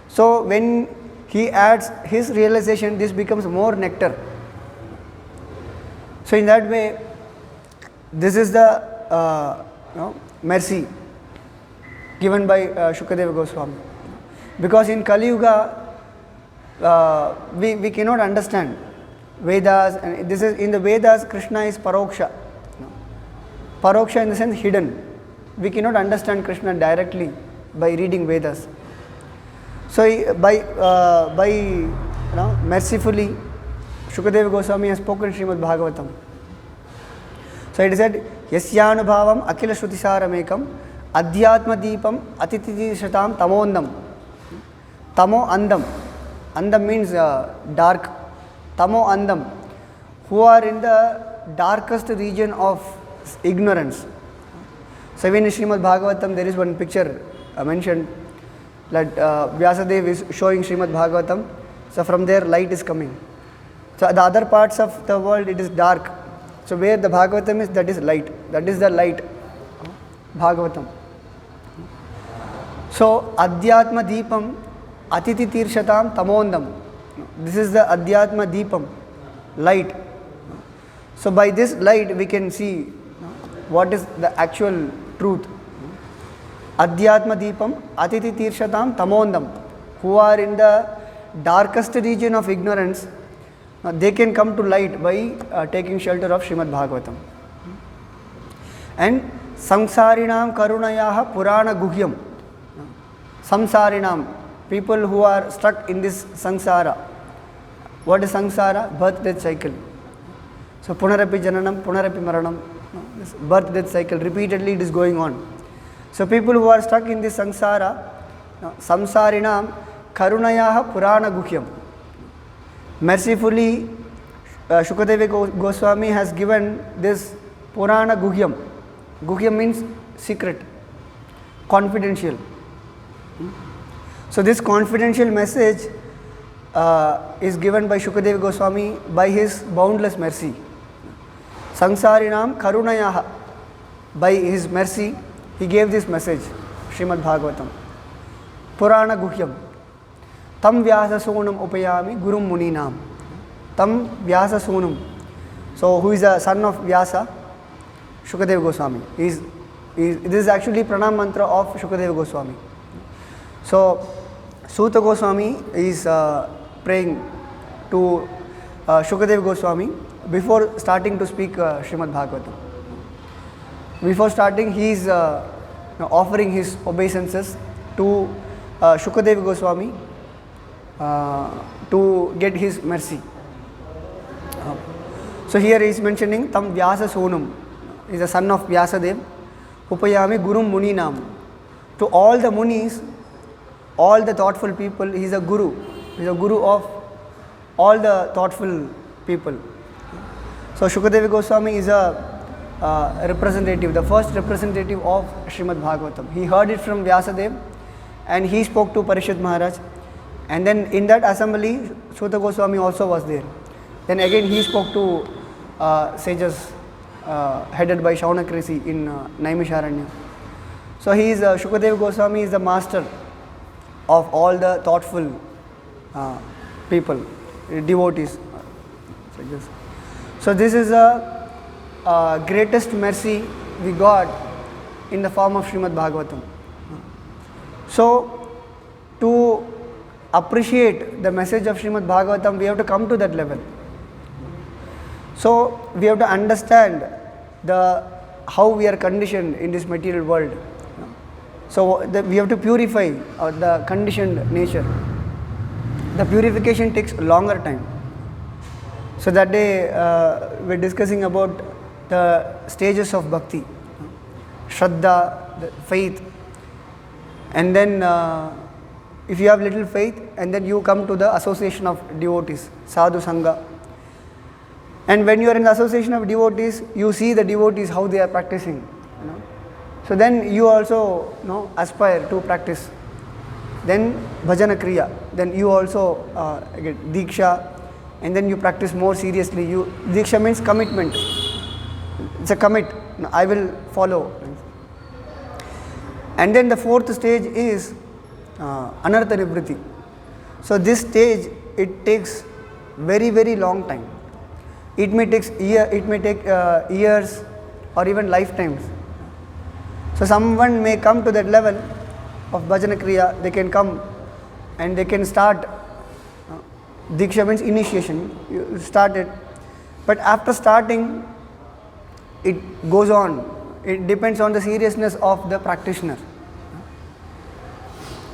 So when he adds his realization, this becomes more nectar. So in that way, this is the mercy given by Shukadeva Goswami. Because in Kali Yuga, we cannot understand Vedas, and this is in the Vedas, Krishna is Paroksha. Paroksha in the sense hidden. We cannot understand Krishna directly by reading Vedas. So by mercifully, Shukadeva Goswami has spoken Srimad Bhagavatam. So it is said, Yasyanubhavam Akila Shrutisaram Ekam Adhyatma Deepam Atititi Shatam Tamondam. Tamo Andam. Andam means dark. Tamo Andam. Who are in the darkest region of ignorance. So even in Srimad Bhagavatam, there is one picture mentioned that Vyasadeva is showing Srimad Bhagavatam. So from there light is coming. So the other parts of the world, it is dark. So where the Bhagavatam is, that is light. That is the light. Bhagavatam. So Adhyatma Deepam Atiti Tirshatam Tamondam. This is the Adhyatma Deepam, light. So by this light we can see what is the actual truth. Adhyatma Deepam Atiti Tirshatam Tamondam. Who are in the darkest region of ignorance, they can come to light by taking shelter of Srimad Bhagavatam. And Samsarinam Karunayaha Purana Guhyam. Samsarinam, people who are stuck in this samsara. What is samsara? Birth, death cycle. So Punarapi Jananam, Punarapi Maranam. This birth, death cycle, repeatedly it is going on. So people who are stuck in this samsara, Samsarinam Karunayaha Purana Guhyam. Mercifully, Shukadeva Goswami has given this Purana Guhyam. Guhyam means secret, confidential. So this confidential message is given by Shukadeva Goswami by his boundless mercy. Samsarinam Karunayaha. By his mercy, he gave this message, Srimad Bhagavatam. Purana Guhyam. Tam Vyasa Sonam Upayami Gurum Muninam. Tam Vyasa Sonam. So who is the son of Vyasa? Shukadeva Goswami. This is actually pranam mantra of Shukadeva Goswami. So Suta Goswami is praying to Shukadeva Goswami before starting to speak Srimad Bhagavatam. Before starting, he is offering his obeisances to Shukadeva Goswami to get his mercy. So here he is mentioning Tam Vyasa Sonam. He is the son of Vyasadev. Upayami Gurum Muninam. To all the munis, all the thoughtful people, he is a guru. He is a guru of all the thoughtful people. So Shukadeva Goswami is a representative, the first representative of Srimad Bhagavatam. He heard it from Vyasadev and he spoke to Parishad Maharaj. And then in that assembly, Suta Goswami also was there. Then again he spoke to sages headed by Shaunak Rishi in Naimisharanya. So he is Shukadeva Goswami is the master of all the thoughtful people, devotees. So this is the greatest mercy we got in the form of Srimad Bhagavatam. So to appreciate the message of Srimad Bhagavatam, we have to come to that level. So we have to understand how we are conditioned in this material world. So we have to purify the conditioned nature. The purification takes longer time. So that day we are discussing about the stages of bhakti, Shraddha, the faith, and then if you have little faith, and then you come to the association of devotees, sadhu sangha. And when you are in the association of devotees, you see the devotees how they are practicing. So then you also aspire to practice. Then bhajana kriya. Then you also get diksha, and then you practice more seriously. Diksha means commitment. It's a commit. I will follow. And then the fourth stage is anartha nivriti. So this stage, it takes very, very long time. It may take years or even lifetimes. So someone may come to that level of bhajana kriya. They can come and they can start. Diksha means initiation. You start it, but after starting, it goes on. It depends on the seriousness of the practitioner.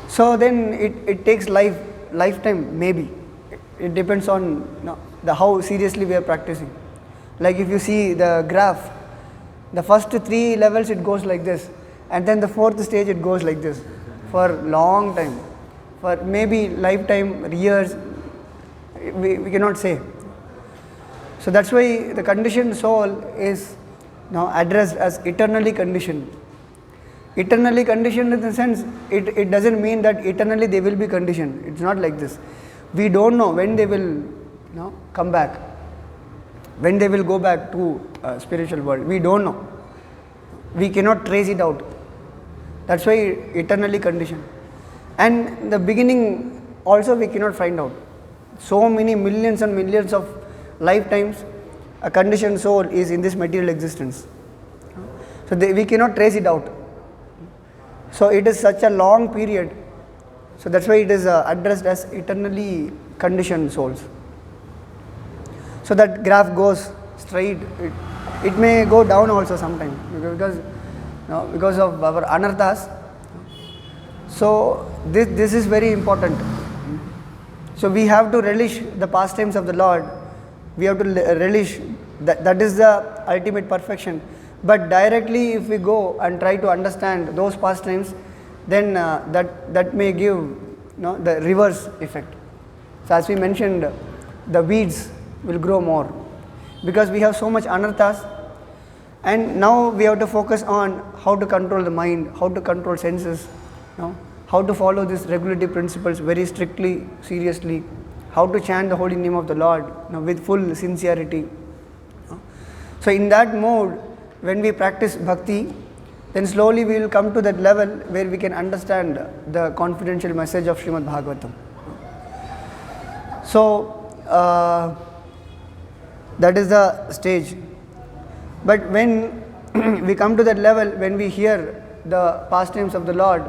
So then it takes lifetime maybe. It depends on how seriously we are practicing. Like if you see the graph, the first 3 levels it goes like this, and then the 4th stage it goes like this for long time, for maybe lifetime, years. We cannot say. So that's why the conditioned soul is now addressed as eternally conditioned. Eternally conditioned in the sense, it doesn't mean that eternally they will be conditioned. It's not like this. We don't know when they will come back, when they will go back to spiritual world. We don't know. We cannot trace it out. That's why eternally conditioned. And the beginning also we cannot find out. So many millions and millions of lifetimes a conditioned soul is in this material existence. So we cannot trace it out. So it is such a long period. So that's why it is addressed as eternally conditioned souls. So that graph goes straight. It may go down also sometimes because of our anarthas. So this is very important. So we have to relish the pastimes of the Lord. We have to relish that is the ultimate perfection. But directly if we go and try to understand those pastimes, then that may give the reverse effect. So as we mentioned, the weeds will grow more because we have so much anarthas, and now we have to focus on how to control the mind, how to control senses, how to follow these regulative principles very strictly, seriously, how to chant the holy name of the Lord with full sincerity. So in that mode, when we practice bhakti, then slowly we will come to that level where we can understand the confidential message of Srimad Bhagavatam. So that is the stage. But when we come to that level, when we hear the pastimes of the Lord,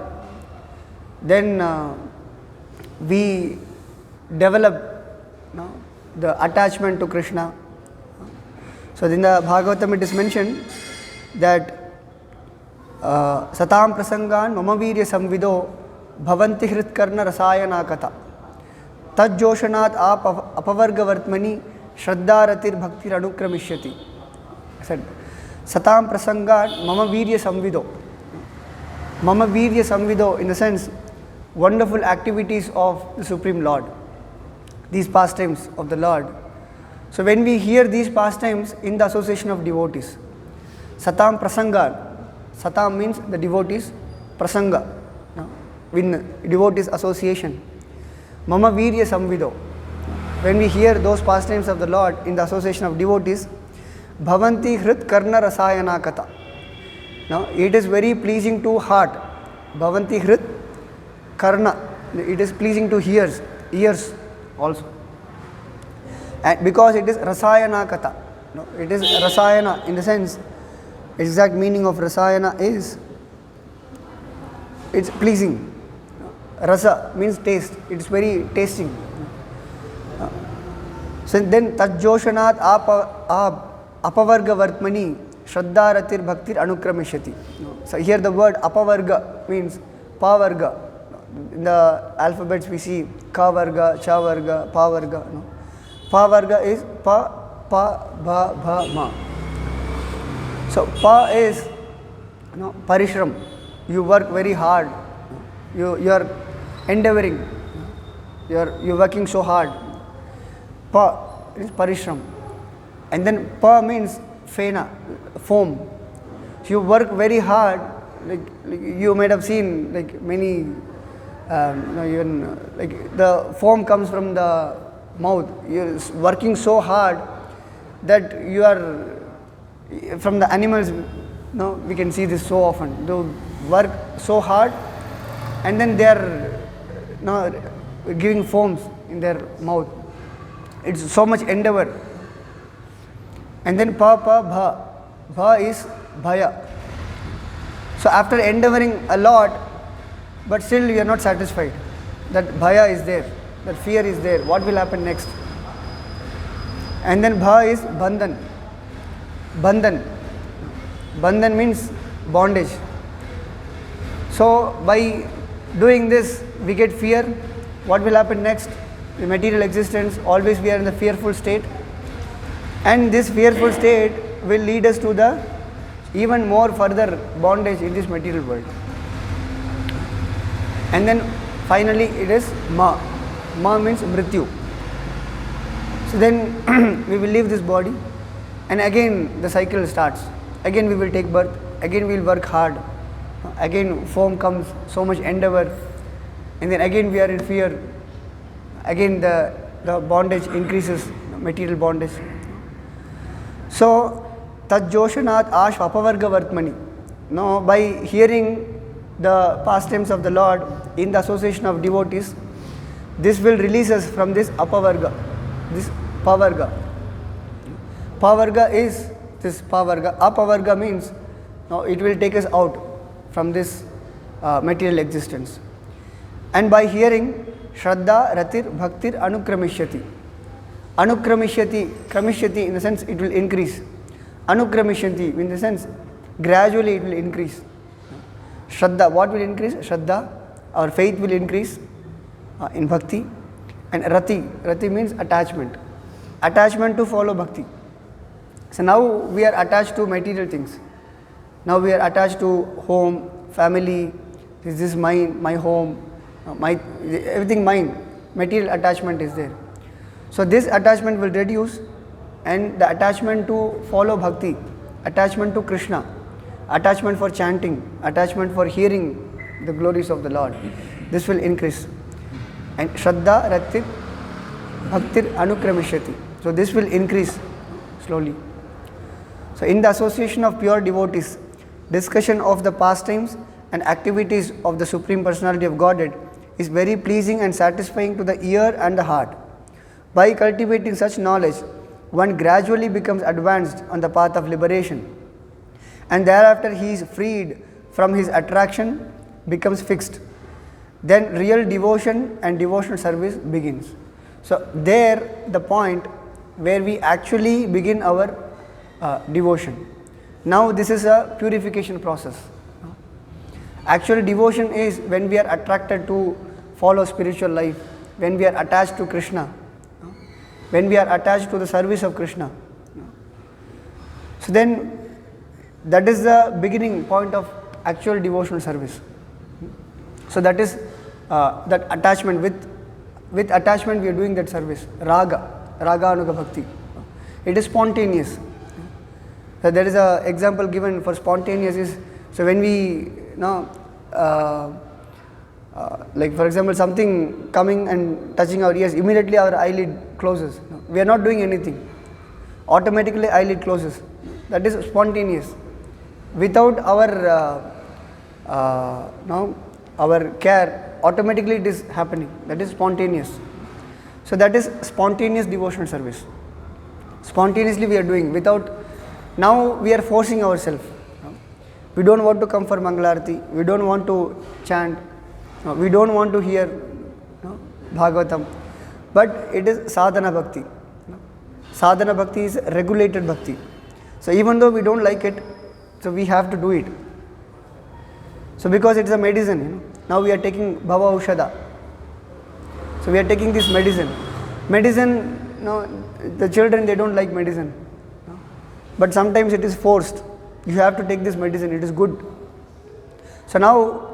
then we develop the attachment to Krishna. So in the Bhagavatam it is mentioned that satam prasangan mama virya samvido bhavanti hritkarna rasayana kata tad joshanat apavarga vartmani shraddharatir bhakti anukramishyati. I said satam prasangan mama virya samvido. Mama Virya Samvido, in the sense, wonderful activities of the Supreme Lord, these pastimes of the Lord. So when we hear these pastimes in the association of devotees, Satam Prasanga, Satam means the devotees, Prasanga, in devotees association. Mama Virya Samvido, when we hear those pastimes of the Lord in the association of devotees, Bhavanti Hrit Karna Rasayana Kata. Now it is very pleasing to heart. Bhavanti Hrit Karna, it is pleasing to ears also. And because it is Rasayana Kata. No, it is Rasayana, in the sense, exact meaning of Rasayana is it's pleasing. Rasa means taste, it is very tasting. So then Tajjoshanat Apavarga Vartmani Shraddha Ratir Bhaktir Anukramishati. So here the word Apavarga means Pavarga. In the alphabets we see Kavarga, Chavarga, Pavarga. No? Pavarga is Pa, Bha, Ma. So Pa is Parishram. You work very hard. You are endeavoring. You are working so hard. Pa is Parishram. And then Pa means Fena, foam. So you work very hard. Like you might have seen many, even the foam comes from the mouth. You're working so hard that you are, from the animals, we can see this so often. They work so hard and then they are giving foams in their mouth. It's so much endeavor. And then Bha. Bha is Bhaya. So after endeavoring a lot, but still you are not satisfied. That Bhaya is there, that fear is there. What will happen next? And then Bha is Bandhan. Bandhan means bondage. So by doing this, we get fear. What will happen next? The material existence, always we are in the fearful state. And this fearful state will lead us to the even more further bondage in this material world. And then finally it is Ma. Ma means Mrityu. So then we will leave this body and again the cycle starts. Again we will take birth, again we will work hard. Again foam comes, so much endeavor, and then again we are in fear. Again the bondage increases, material bondage. So Tajjoshanat Ash Apavarga Vartmani. Now by hearing the pastimes of the Lord in the association of devotees, this will release us from this Apavarga, this Pavarga. Pavarga is this Pavarga. Apavarga means it will take us out from this material existence. And by hearing Shraddha Ratir Bhaktir Anukramishati. Anukramishati, Kramishati in the sense it will increase. Anukramishati in the sense gradually it will increase. Shraddha, what will increase? Shraddha, our faith will increase in bhakti. And Rati means attachment. Attachment to follow bhakti. So now we are attached to material things. Now we are attached to home, family, this is mine, my home, everything mine. Material attachment is there. So this attachment will reduce, and the attachment to follow bhakti, attachment to Krishna, attachment for chanting, attachment for hearing the glories of the Lord, this will increase. And Shraddha Ratir Bhaktir Anukramishati. So this will increase slowly. So in the association of pure devotees, discussion of the pastimes and activities of the Supreme Personality of Godhead is very pleasing and satisfying to the ear and the heart. By cultivating such knowledge, one gradually becomes advanced on the path of liberation, and thereafter he is freed from his attraction, becomes fixed. Then real devotion and devotional service begins. So there the point where we actually begin our devotion. Now this is a purification process. Actual devotion is when we are attracted to follow spiritual life, when we are attached to Krishna, when we are attached to the service of Krishna. So then that is the beginning point of actual devotional service. So that is that attachment. With attachment we are doing that service. Raga anuga bhakti. It is spontaneous. So there is a example given for spontaneous is, so when we like for example something coming and touching our ears, immediately our eyelid closes. We are not doing anything. Automatically eyelid closes. That is spontaneous. Without our care, automatically it is happening. That is spontaneous. So that is spontaneous devotional service. Spontaneously we are doing without. Now we are forcing ourselves. We don't want to come for Mangalarati. We don't want to chant. We don't want to hear Bhagavatam. But it is sadhana bhakti. Sadhana bhakti is regulated bhakti. So even though we don't like it, so we have to do it. So because it is a medicine, now we are taking Bhava Aushadha. So we are taking this medicine. Medicine, the children, they don't like medicine. But sometimes it is forced. You have to take this medicine, it is good. So now,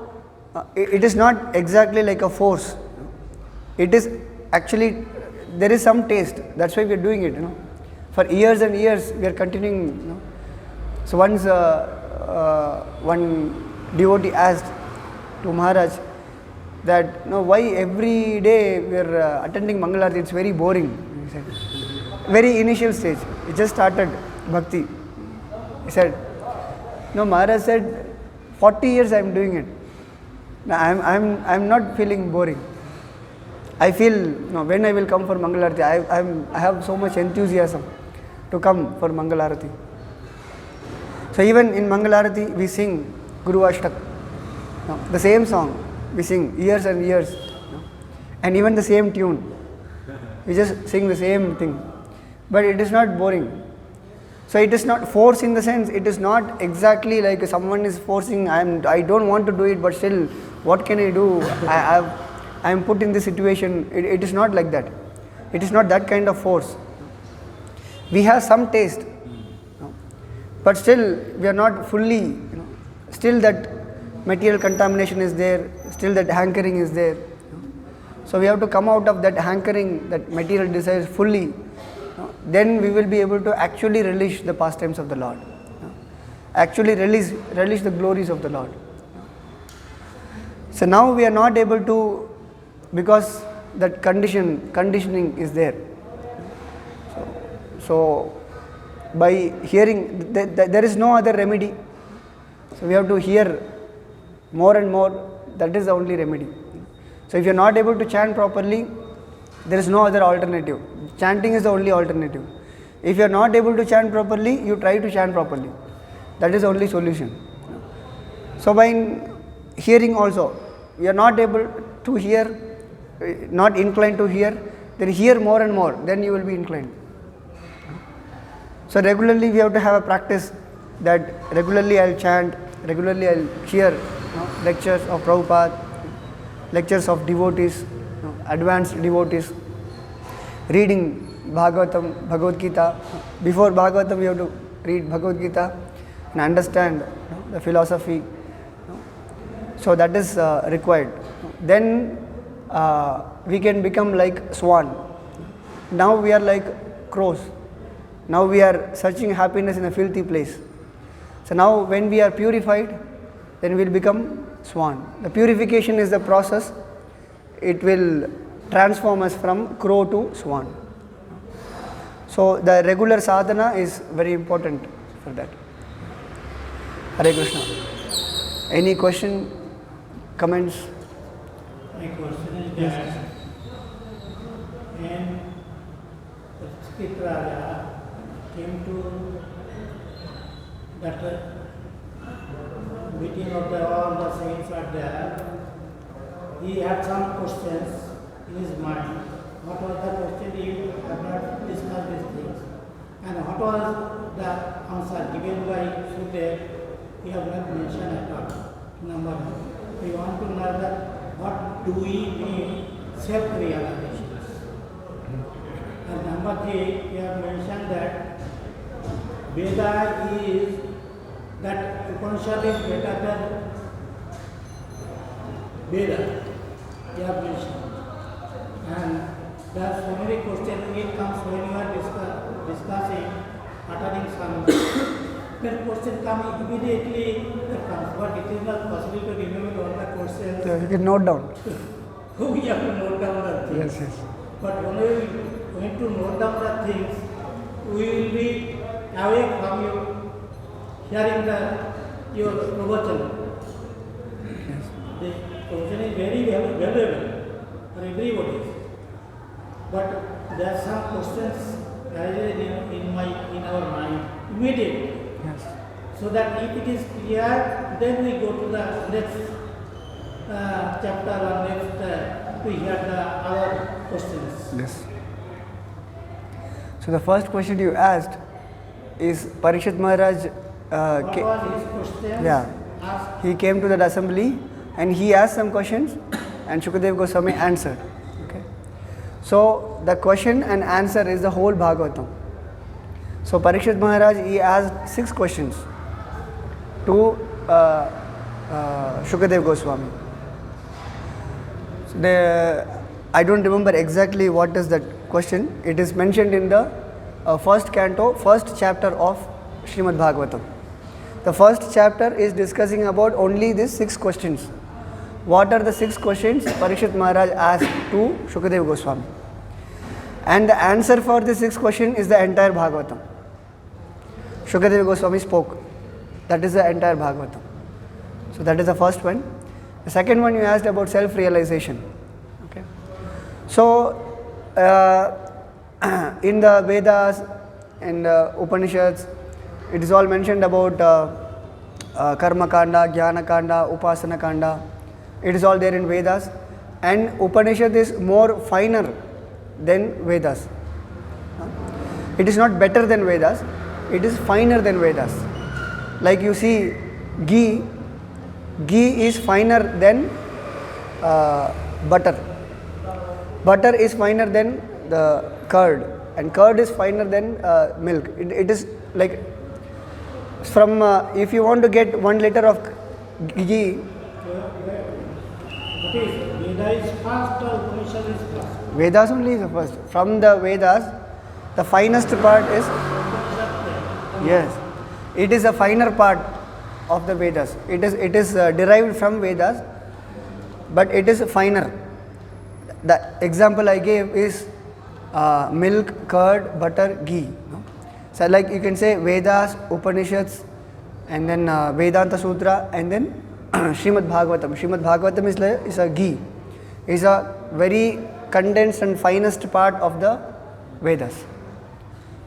it is not exactly like a force. It is actually, there is some taste. That's why we are doing it, For years and years, we are continuing, So once one devotee asked to Maharaj that, why every day we are attending Mangalarati, it's very boring. He said, very initial stage. It just started bhakti. He said, Maharaj said, 40 years I am doing it. I'm not feeling boring. I feel, when I will come for Mangalarati, I have so much enthusiasm to come for Mangalarati. So even in Mangalarati, we sing Guru Ashtak. The same song, we sing years and years. And even the same tune. We just sing the same thing. But it is not boring. So it is not force in the sense, it is not exactly like someone is forcing, I don't want to do it, but still, what can I do? I am put in this situation. It is not like that. It is not that kind of force. We have some taste, but still we are not fully, still that material contamination is there, still that hankering is there. So we have to come out of that hankering, that material desires fully. Then we will be able to actually relish the pastimes of the Lord. Actually relish the glories of the Lord. So now we are not able to, because that conditioning is there. So by hearing, there is no other remedy. So we have to hear more and more. That is the only remedy. So if you are not able to chant properly, there is no other alternative. Chanting is the only alternative. If you are not able to chant properly, you try to chant properly. That is the only solution. So by hearing also, you are not able to hear, not inclined to hear, then hear more and more, then you will be inclined. So regularly we have to have a practice that regularly I will chant, regularly I will hear lectures of Prabhupada, lectures of devotees, advanced devotees, reading Bhagavatam, Bhagavad Gita. Before Bhagavatam, we have to read Bhagavad Gita and understand the philosophy. So that is required. Then we can become like Swan. Now we are like crows. Now we are searching happiness in a filthy place. So now when we are purified, then we will become Swan. The purification is the process. It will transform us from crow to swan. So the regular sadhana is very important for that. Hare Krishna. Any question, comments? My question is that Yes. when Skit Raja came to that meeting of all the saints are there, he had some questions in his mind. What was the question? He had not discussed these things. And what was the answer given by Sudev? He have not mentioned at all. Number one. We want to know that what do we mean self-realization? And number three, we have mentioned that Veda is, that Upanishad is better than Veda, you have mentioned. And there are so many questions, it comes when you are discussing, uttering some, then question comes immediately, that comes, but it is not possible to remember all the questions. So you can note down. We have to note down the things. Yes, yes. But when we are going to note down the things, we will be away from you hearing your pravachan. Yes. The pravachan is very valuable for everybody. But there are some questions arising in our mind immediately. Yes. So that if it is clear, then we go to the next chapter or next to hear our questions. Yes. So the first question you asked is Parikshit Maharaj. What was his question? Yeah. Asked. He came to that assembly and he asked some questions and Shukadev Goswami answered. Okay. So the question and answer is the whole Bhagavatam. So Parikshit Maharaj, he asked 6 questions to Shukadev Goswami. So I don't remember exactly what is that question. It is mentioned in the first canto, first chapter of Srimad Bhagavatam. The first chapter is discussing about only these 6 questions. What are the 6 questions Parikshit Maharaj asked to Shukadev Goswami? And the answer for the 6 questions is the entire Bhagavatam. Shukadev Goswami spoke. That is the entire Bhagavatam. So that is the first one. The second one you asked about self-realization. Okay. So in the Vedas and Upanishads, it is all mentioned about Karma Kanda, Jnana Kanda, Upasana Kanda. It is all there in Vedas. And Upanishad is more finer than Vedas. It is not better than Vedas, it is finer than Vedas. Like you see, ghee is finer than butter. Butter is finer than the curd, and curd is finer than milk. It is like from if you want to get 1 liter of ghee. What is Veda is first or Upanishad is first? Vedas only is the first. From the Vedas, the finest part is, yes, it is a finer part of the Vedas. It is derived from Vedas, but it is finer. The example I gave is milk, curd, butter, ghee. No? So like you can say Vedas, Upanishads, and then Vedanta Sutra, and then Srimad Bhagavatam. Srimad Bhagavatam is a ghee. Is a very condensed and finest part of the Vedas.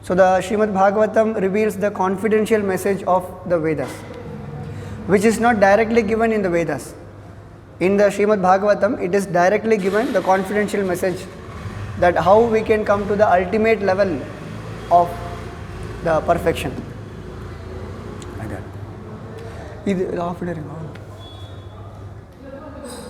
So the Srimad Bhagavatam reveals the confidential message of the Vedas, which is not directly given in the Vedas. In the Srimad Bhagavatam, it is directly given the confidential message that how we can come to the ultimate level of the perfection. Like that.